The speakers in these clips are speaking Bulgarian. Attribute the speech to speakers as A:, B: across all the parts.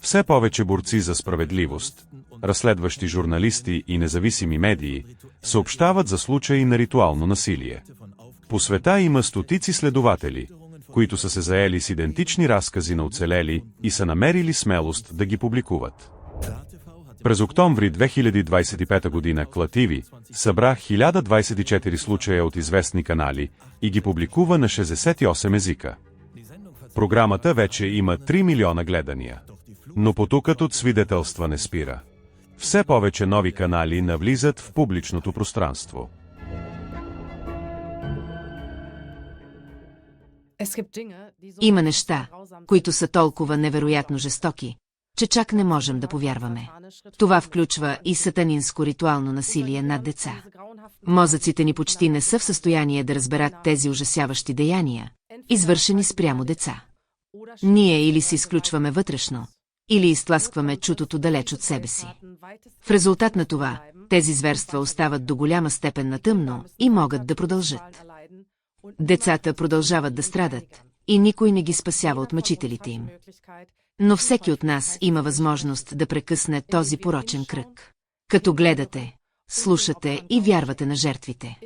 A: Все повече борци за справедливост, разследващи журналисти и независими медии, съобщават за случаи на ритуално насилие. По света има стотици следователи, които са се заели с идентични разкази на оцелели и са намерили смелост да ги публикуват. През октомври 2025 година Клативи събра 1024 случая от известни канали и ги публикува на 68 езика. Програмата вече има 3 милиона гледания. Но потокът от свидетелства не спира. Все повече нови канали навлизат в публичното пространство.
B: Има неща, които са толкова невероятно жестоки, че чак не можем да повярваме. Това включва и сатанинско ритуално насилие над деца. Мозъците ни почти не са в състояние да разберат тези ужасяващи деяния, извършени спрямо деца. Ние или се изключваме вътрешно, или изтласкваме чутото далеч от себе си. В резултат на това, тези зверства остават до голяма степен на тъмно и могат да продължат. Децата продължават да страдат, и никой не ги спасява от мъчителите им. Но всеки от нас има възможност да прекъсне този порочен кръг. Като гледате, слушате и вярвате на жертвите.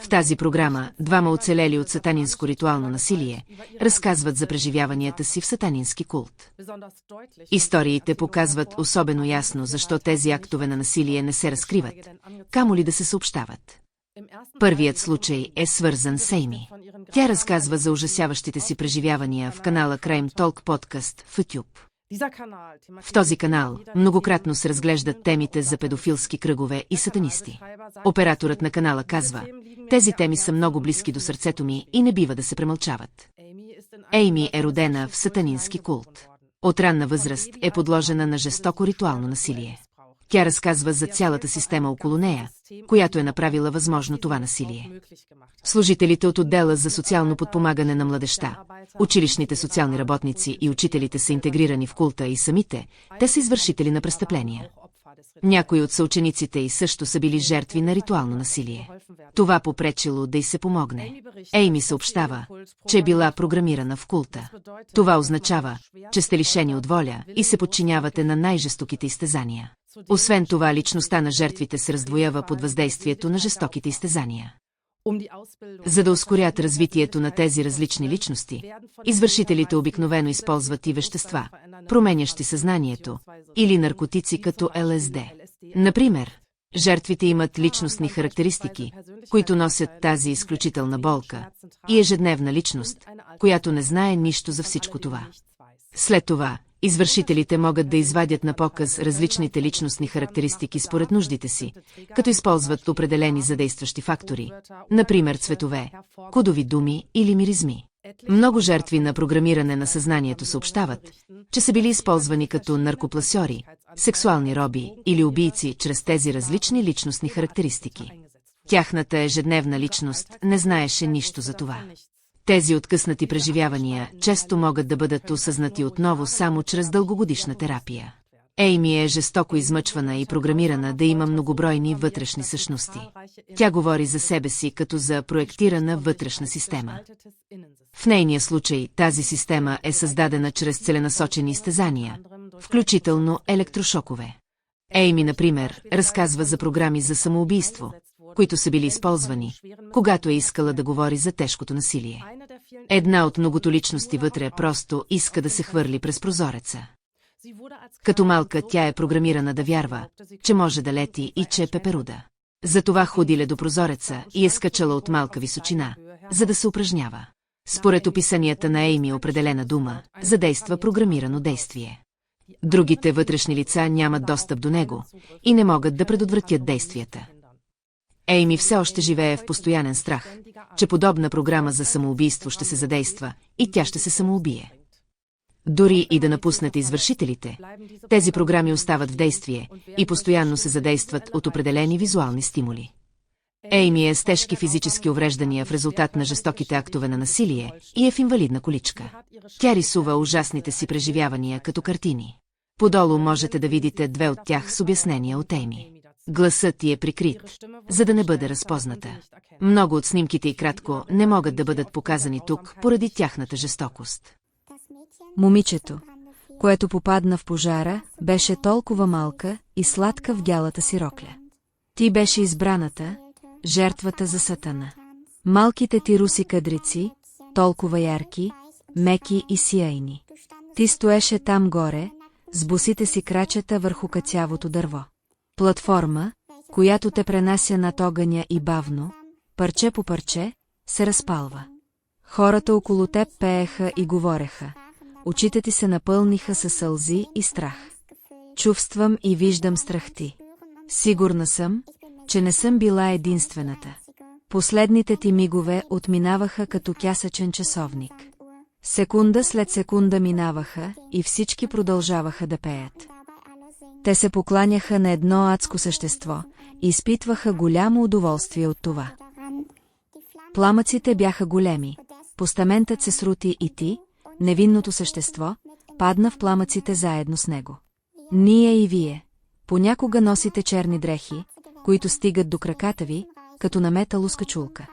B: В тази програма двама оцелели от сатанинско ритуално насилие разказват за преживяванията си в сатанински култ. Историите показват особено ясно защо тези актове на насилие не се разкриват, камо ли да се съобщават. Първият случай е свързан с Ейми. Тя разказва за ужасяващите си преживявания в канала Crime Talk Podcast в YouTube. В този канал многократно се разглеждат темите за педофилски кръгове и сатанисти. Операторът на канала казва: тези теми са много близки до сърцето ми и не бива да се премълчават. Ейми е родена в сатанински култ. От ранна възраст е подложена на жестоко ритуално насилие. Тя разказва за цялата система около нея, която е направила възможно това насилие. Служителите от отдела за социално подпомагане на младежта, училищните социални работници и учителите са интегрирани в култа и самите, те са извършители на престъпления. Някои от съучениците й също са били жертви на ритуално насилие. Това попречило да й се помогне. Ейми съобщава, че е била програмирана в култа. Това означава, че сте лишени от воля и се подчинявате на най-жестоките изтезания. Освен това, личността на жертвите се раздвоява под въздействието на жестоките изтезания. За да ускорят развитието на тези различни личности, извършителите обикновено използват и вещества, променящи съзнанието, или наркотици като ЛСД. Например, жертвите имат личностни характеристики, които носят тази изключителна болка, и ежедневна личност, която не знае нищо за всичко това. След това, извършителите могат да извадят на показ различните личностни характеристики според нуждите си, като използват определени задействащи фактори, например цветове, кодови думи или миризми. Много жертви на програмиране на съзнанието съобщават, че са били използвани като наркопласьори, сексуални роби или убийци чрез тези различни личностни характеристики. Тяхната ежедневна личност не знаеше нищо за това. Тези откъснати преживявания често могат да бъдат осъзнати отново само чрез дългогодишна терапия. Ейми е жестоко измъчвана и програмирана да има многобройни вътрешни същности. Тя говори за себе си като за проектирана вътрешна система. В нейния случай тази система е създадена чрез целенасочени изтезания, включително електрошокове. Ейми, например, разказва за програми за самоубийство, които са били използвани, когато е искала да говори за тежкото насилие. Една от многото личности вътре просто иска да се хвърли през прозореца. Като малка тя е програмирана да вярва, че може да лети и че е пеперуда. Затова ходиле до прозореца и е скачала от малка височина, за да се упражнява. Според описанията на Ейми определена дума задейства програмирано действие. Другите вътрешни лица нямат достъп до него и не могат да предотвратят действията. Ейми все още живее в постоянен страх, че подобна програма за самоубийство ще се задейства и тя ще се самоубие. Дори и да напуснете извършителите, тези програми остават в действие и постоянно се задействат от определени визуални стимули. Ейми е с тежки физически увреждания в резултат на жестоките актове на насилие и е в инвалидна количка. Тя рисува ужасните си преживявания като картини. Подолу можете да видите две от тях с обяснения от Ейми. Гласът й е прикрит, за да не бъде разпозната. Много от снимките и кратко не могат да бъдат показани тук поради тяхната жестокост.
C: Момичето,
B: което попадна в пожара, беше толкова малка и сладка в бялата си рокля. Ти беше избраната, жертвата за Сатана. Малките ти руси кадрици, толкова ярки, меки и сияйни. Ти стоеше там горе, с босите си крачета върху кацявото дърво. Платформа, която те пренася над огъня и бавно, парче по парче, се разпалва. Хората около теб пееха и говореха. Очите ти се напълниха със сълзи и страх. Чувствам и виждам страх ти. Сигурна съм, че не съм била единствената. Последните ти мигове отминаваха като кясъчен часовник. Секунда след секунда минаваха и всички продължаваха да пеят. Те се покланяха на едно адско същество и изпитваха голямо удоволствие от това. Пламъците бяха големи, постаментът се срути и ти, невинното същество, падна в пламъците заедно с него. Ние и вие, понякога носите черни дрехи, които стигат до краката ви, като намета лускачулка.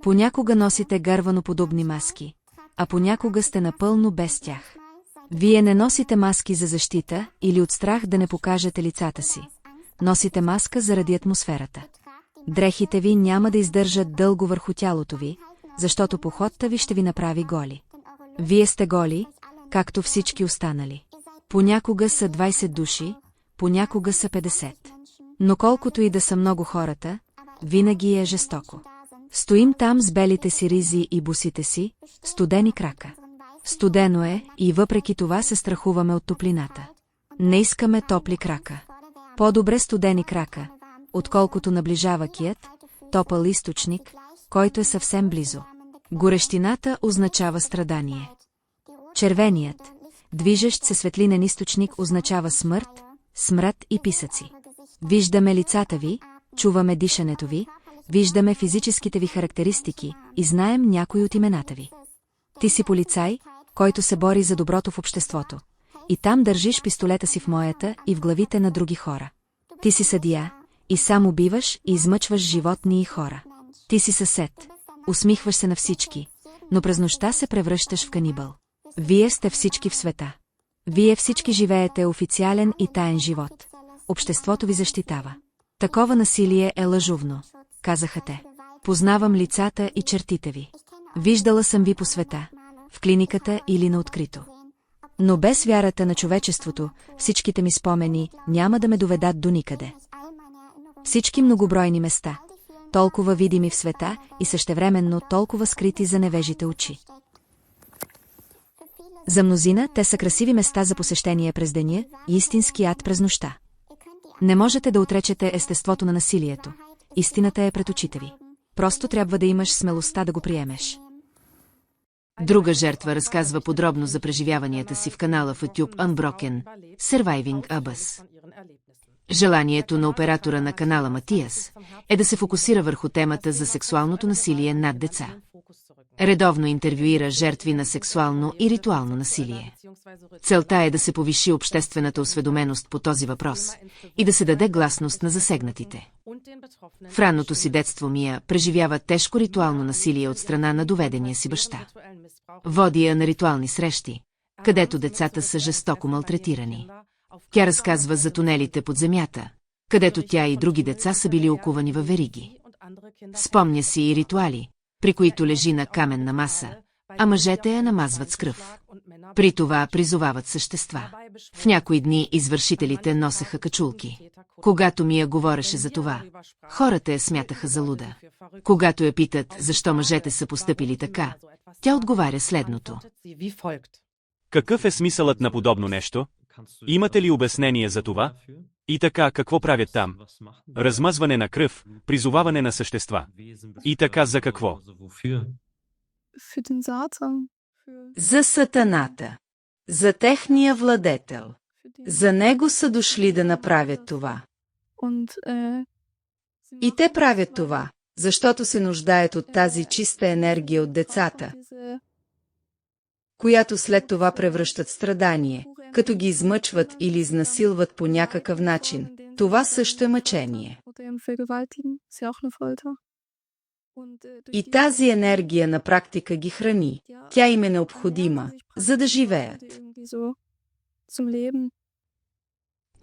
B: Понякога носите гърваноподобни маски, а понякога сте напълно без тях. Вие не носите маски за защита или от страх да не покажете лицата си. Носите маска заради атмосферата. Дрехите ви няма да издържат дълго върху тялото ви, защото походта ви ще ви направи голи. Вие сте голи, както всички останали. Понякога са 20 души, понякога са 50. Но колкото и да са много хората, винаги е жестоко. Стоим там с белите си ризи и босите си, студени крака. Студено е и въпреки това се страхуваме от топлината. Не искаме топли крака. По-добре студени крака, отколкото наближава кият, топъл източник, който е съвсем близо. Горещината означава страдание. Червеният, движещ се светлинен източник означава смърт, смрад и писъци. Виждаме лицата ви, чуваме дишането ви, виждаме физическите ви характеристики и знаем някои от имената ви. Ти си полицай, който се бори за доброто в обществото. И там държиш пистолета си в моята и в главите на други хора. Ти си съдия, и сам убиваш и измъчваш животни и хора. Ти си съсед, усмихваш се на всички, но през нощта се превръщаш в канибал. Вие сте всички в света. Вие всички живеете официален и таен живот. Обществото ви защитава. Такова насилие е лъжовно, казаха те. Познавам лицата и чертите ви. Виждала съм ви по света, в клиниката или на открито. Но без вярата на човечеството, всичките ми спомени няма да ме доведат до никъде. Всички многобройни места, толкова видими в света и същевременно толкова скрити за невежите очи. За мнозина те са красиви места за посещение през деня и истински ад през нощта. Не можете да отречете естеството на насилието. Истината е пред очите ви. Просто трябва да имаш смелостта да го приемеш. Друга жертва разказва подробно за преживяванията си в канала в YouTube Unbroken, Surviving Abbas. Желанието на оператора на канала Матиас е да се фокусира върху темата за сексуалното насилие над деца. Редовно интервюира жертви на сексуално и ритуално насилие. Целта е да се повиши обществената осведоменост по този въпрос и да се даде гласност на засегнатите. В ранното си детство Мия преживява тежко ритуално насилие от страна на доведения си баща. Води я на ритуални срещи, където децата са жестоко малтретирани. Тя разказва за тунелите под земята, където тя и други деца са били окувани във вериги. Спомня си и ритуали, при които лежи на каменна маса, а мъжете я намазват с кръв. При това призовават същества. В някои дни извършителите носеха качулки. Когато Мия говореше за това, хората я смятаха за луда. Когато я питат, защо мъжете са постъпили така, тя отговаря следното.
C: Какъв е смисълът на подобно нещо? Имате ли обяснение за това? И така, какво правят там? Размазване на кръв, призоваване на същества. И така за какво?
B: За сатаната. За техния владетел. За него са дошли да направят това. И те правят това, защото се нуждаят от тази чиста енергия от децата, която след това превръщат в страдание, като ги измъчват или изнасилват по някакъв начин. Това също е мъчение. И тази енергия на практика ги храни. Тя им е необходима, за да живеят.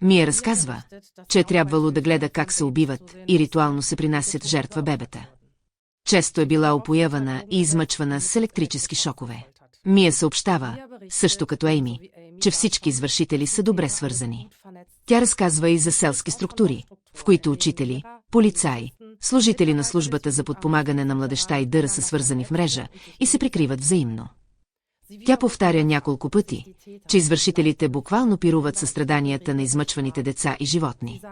B: Мия разказва, че е трябвало да гледа как се убиват и ритуално се принасят жертва бебета. Често е била опоявана и измъчвана с електрически шокове. Мия съобщава, също като Ейми, че всички извършители са добре свързани. Тя разказва и за селски структури, в които учители, полицаи, служители на службата за подпомагане на младежта и дъра са свързани в мрежа и се прикриват взаимно. Тя повтаря няколко пъти, че извършителите буквално пируват със страданията на измъчваните деца и животни.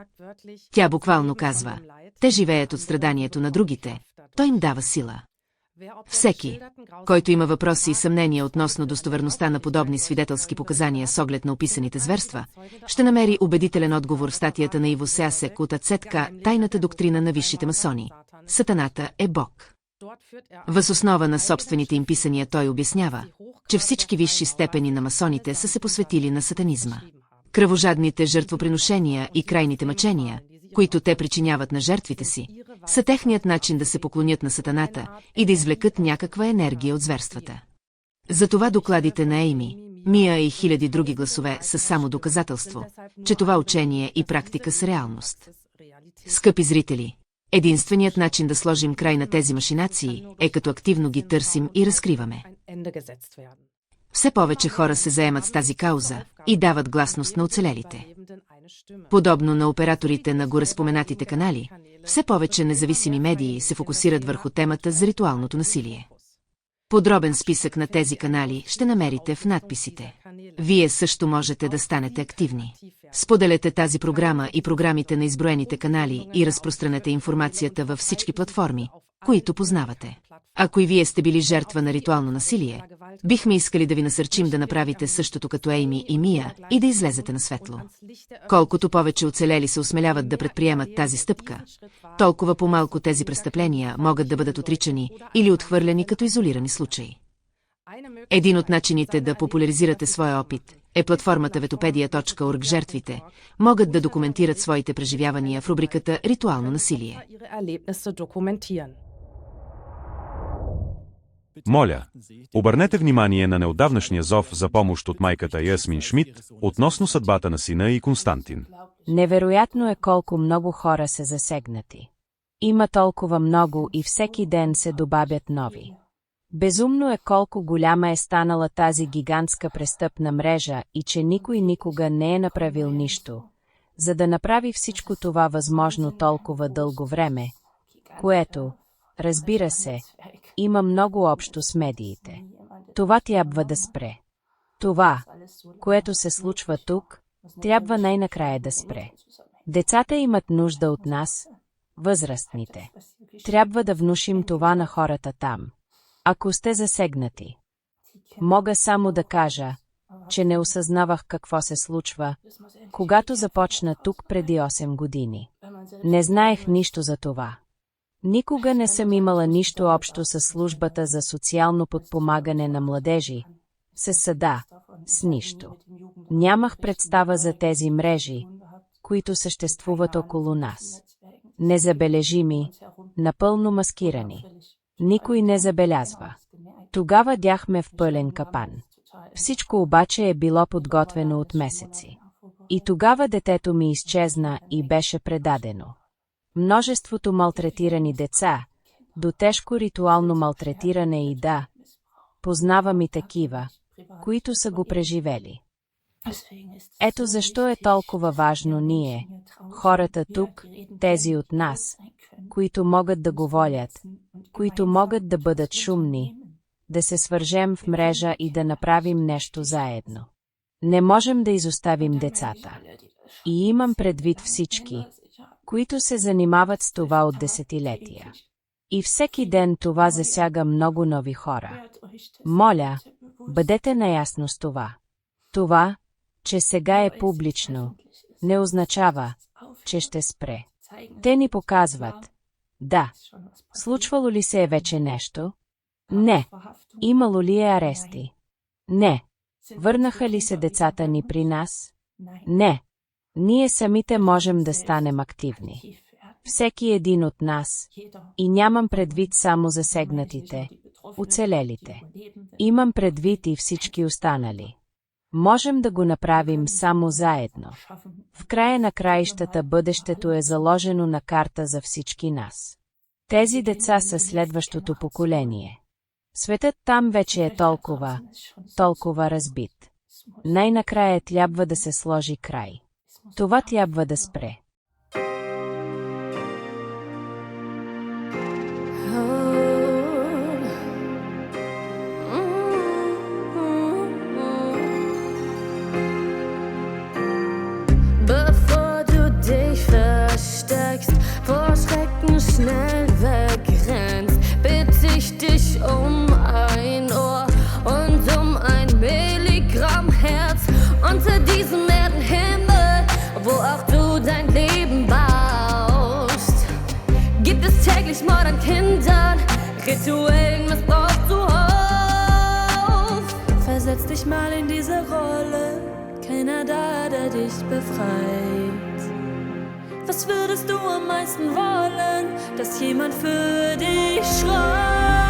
B: Тя буквално казва, те живеят от страданието на другите, той им дава сила. Всеки, който има въпроси и съмнения относно достоверността на подобни свидетелски показания с оглед на описаните зверства, ще намери убедителен отговор в статията на Иво Сеасек от Ацетка «Тайната доктрина на висшите масони. Сатаната е Бог». Въз основа на собствените им писания той обяснява, че всички висши степени на масоните са се посветили на сатанизма. Кръвожадните жертвоприношения и крайните мъчения, които те причиняват на жертвите си, са техният начин да се поклонят на сатаната и да извлекат някаква енергия от зверствата. Затова докладите на Ейми, Мия и хиляди други гласове са само доказателство, че това учение и практика са реалност. Скъпи зрители, единственият начин да сложим край на тези машинации е като активно ги търсим и разкриваме. Все повече хора се заемат с тази кауза и дават гласност на оцелелите. Подобно на операторите на гореспоменатите канали, все повече независими медии се фокусират върху темата за ритуалното насилие. Подробен списък на тези канали ще намерите в надписите. Вие също можете да станете активни. Споделете тази програма и програмите на изброените канали и разпространете информацията във всички платформи, които познавате. Ако и вие сте били жертва на ритуално насилие, бихме искали да ви насърчим да направите същото като Ейми и Мия и да излезете на светло. Колкото повече оцелели се осмеляват да предприемат тази стъпка, толкова по-малко тези престъпления могат да бъдат отричани или отхвърлени като изолирани случаи. Един от начините да популяризирате своя опит е платформата Vetopédia.org. Жертвите могат да документират своите преживявания в рубриката «Ритуално насилие».
A: Моля, обърнете внимание на неотдавнашния зов за помощ от майката Ясмин Шмидт относно съдбата на сина и Константин.
D: Невероятно е колко много хора са засегнати. Има толкова много и всеки ден се добавят нови. Безумно е колко голяма е станала тази гигантска престъпна мрежа и че никой никога не е направил нищо, за да направи всичко това възможно толкова дълго време, което, разбира се, има много общо с медиите. Това трябва да спре. Това, което се случва тук, трябва най-накрая да спре. Децата имат нужда от нас, възрастните. Трябва да внушим това на хората там. Ако сте засегнати, мога само да кажа, че не осъзнавах какво се случва, когато започна тук преди 8 години. Не знаех нищо за това. Никога не съм имала нищо общо с службата за социално подпомагане на младежи, с съда, с нищо. Нямах представа за тези мрежи, които съществуват около нас. Незабележими, напълно маскирани. Никой не забелязва. Тогава дяхме в пълен капан. Всичко обаче е било подготвено от месеци. И тогава детето ми изчезна и беше предадено. Множеството малтретирани деца, до тежко ритуално малтретиране и да, познавам и такива, които са го преживели. Ето защо е толкова важно ние, хората тук, тези от нас, които могат да говорят, които могат да бъдат шумни, да се свържем в мрежа и да направим нещо заедно. Не можем да изоставим децата. И имам предвид всички, които се занимават с това от десетилетия. И всеки ден това засяга много нови хора. Моля, бъдете наясно с това. Това, че сега е публично, не означава, че ще спре. Те ни показват. Да. Случвало ли се е вече нещо? Не. Имало ли е арести? Не. Върнаха ли се децата ни при нас? Не. Ние самите можем да станем активни. Всеки един от нас. И нямам предвид само засегнатите, оцелелите. Имам предвид и всички останали. Можем да го направим само заедно. В края на краищата бъдещето е заложено на карта за всички нас. Тези деца са следващото поколение. Светът там вече е толкова разбит. Най-накрая трябва да се сложи край. Това трябва да спре.
E: Bevor du dich versteckst, vor Schrecken schnell wegrennst, bitte ich dich um ein Ohr und um ein Milligramm Herz unter diesem Erdenhimmel, wo auch du dein Leben baust. Gibt es täglich Mord an Kindern, rituellen Missbrauch zuhauf. Versetz dich mal in diese Rolle. Keiner da, der dich befreit. Was würdest du am meisten wollen, dass jemand für dich schreit?